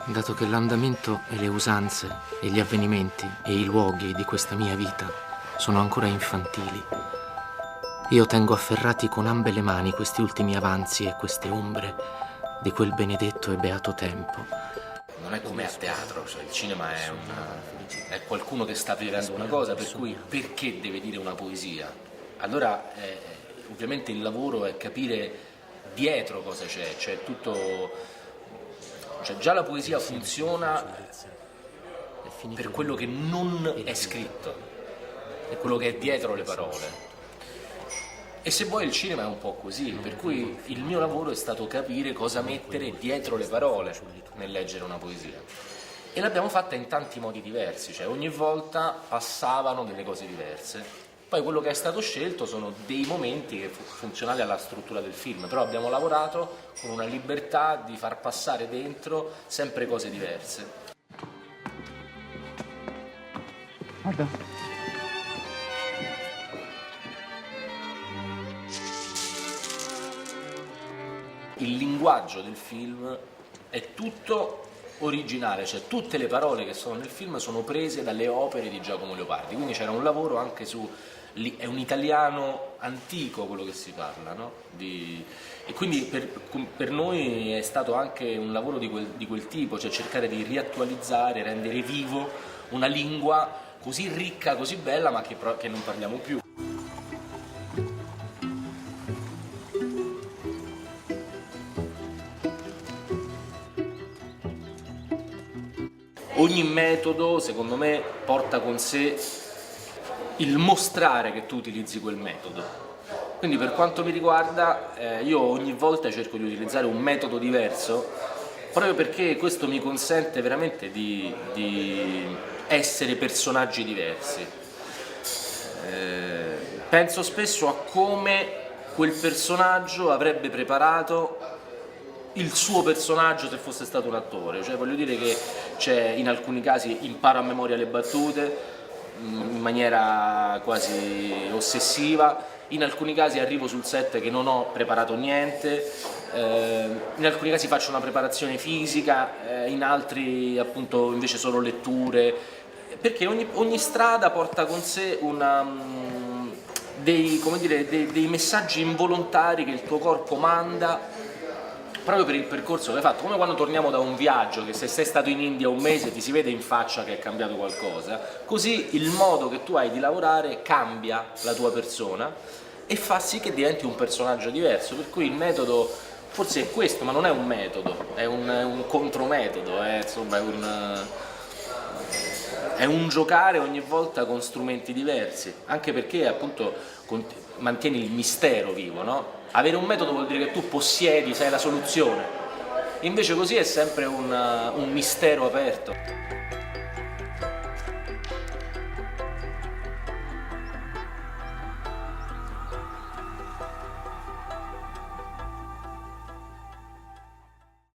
Dato che l'andamento e le usanze e gli avvenimenti e i luoghi di questa mia vita sono ancora infantili, io tengo afferrati con ambe le mani questi ultimi avanzi e queste ombre di quel benedetto e beato tempo. Non è come a teatro, cioè il cinema è qualcuno che sta vivendo una cosa, per cui perché deve dire una poesia? Allora ovviamente il lavoro è capire dietro cosa c'è tutto. Cioè già la poesia funziona per quello che non è scritto, è quello che è dietro le parole. E se vuoi il cinema è un po' così, per cui il mio lavoro è stato capire cosa mettere dietro le parole nel leggere una poesia. E l'abbiamo fatta in tanti modi diversi, cioè ogni volta passavano delle cose diverse. Poi quello che è stato scelto sono dei momenti che funzionali alla struttura del film, però abbiamo lavorato con una libertà di far passare dentro sempre cose diverse. Guarda. Il linguaggio del film è tutto originale, cioè tutte le parole che sono nel film sono prese dalle opere di Giacomo Leopardi, quindi c'era un lavoro anche su, è un italiano antico quello che si parla, no? E quindi per noi è stato anche un lavoro di quel tipo, cioè cercare di riattualizzare, rendere vivo una lingua così ricca, così bella, ma che non parliamo più. Ogni metodo, secondo me, porta con sé il mostrare che tu utilizzi quel metodo. Quindi per quanto mi riguarda, io ogni volta cerco di utilizzare un metodo diverso, proprio perché questo mi consente veramente di essere personaggi diversi. Penso spesso a come quel personaggio avrebbe preparato il suo personaggio se fosse stato un attore, cioè voglio dire che in alcuni casi imparo a memoria le battute in maniera quasi ossessiva, in alcuni casi arrivo sul set che non ho preparato niente, in alcuni casi faccio una preparazione fisica, in altri appunto invece solo letture, perché ogni strada porta con sé dei messaggi involontari che il tuo corpo manda proprio per il percorso che hai fatto, come quando torniamo da un viaggio, che se sei stato in India un mese ti si vede in faccia che è cambiato qualcosa, così il modo che tu hai di lavorare cambia la tua persona e fa sì che diventi un personaggio diverso, per cui il metodo forse è questo, ma non è un metodo, è un contrometodo, è un giocare ogni volta con strumenti diversi, anche perché appunto mantieni il mistero vivo, no? Avere un metodo vuol dire che tu possiedi, sai la soluzione, invece così è sempre un mistero aperto.